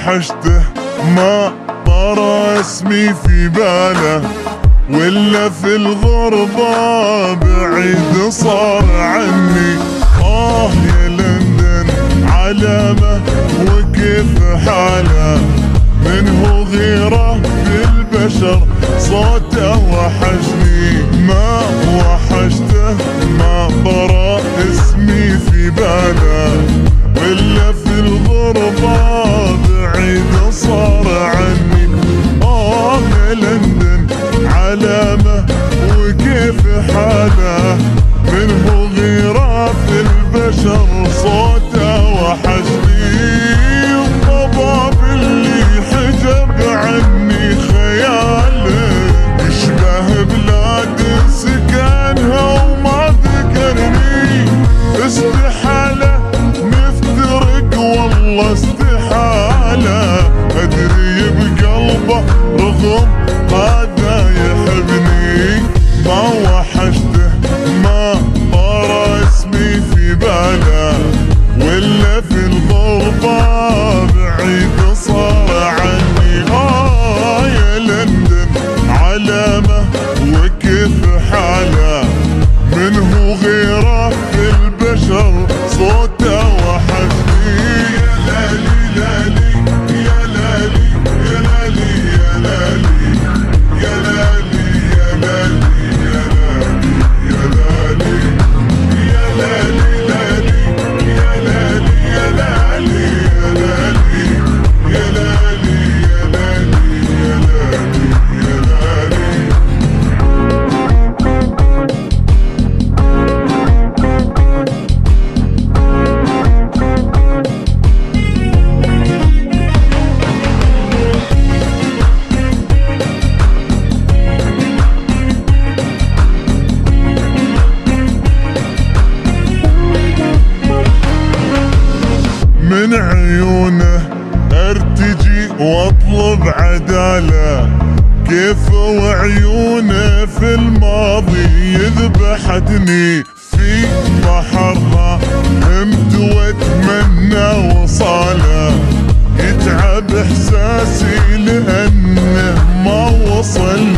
وحشته ما طرى اسمي في باله، ولا في الغربة بعيد صار عني. يا لندن علامة وكيف حاله، منه غيره في البشر صوته وحشني. ما وحشته ما طرى اسمي في باله، ولا في الغربة بعيد صار عني. يا لندن علامة وكيف حاله، منه غيره في البشر صوته وحشني. الضباب اللي حجب عني خياله، يشبه بلاد سكنها وما ذكرني. استحالة نفترق والله استحالة، أدري بقلبه رغم هذا يحبني. ما وحشته ما طار اسمي في باله، ولا في الغربة بعيد صار عني. يا لندن علامة وكيف حاله، منه غيره في البشر صوته وحشني. يا لالي لالي يا لالي يا لالي يا لالي يا لالي يا لالي يا لالي يا لالي يا لالي يا لالي يا لالي يا لالي يا لالي يا لالي يا من عيونه ارتجي واطلب عداله، كيف وعيونه في الماضي يذبحتني. في بحرها همت واتمنى وصاله، يتعب احساسي لانه ما وصل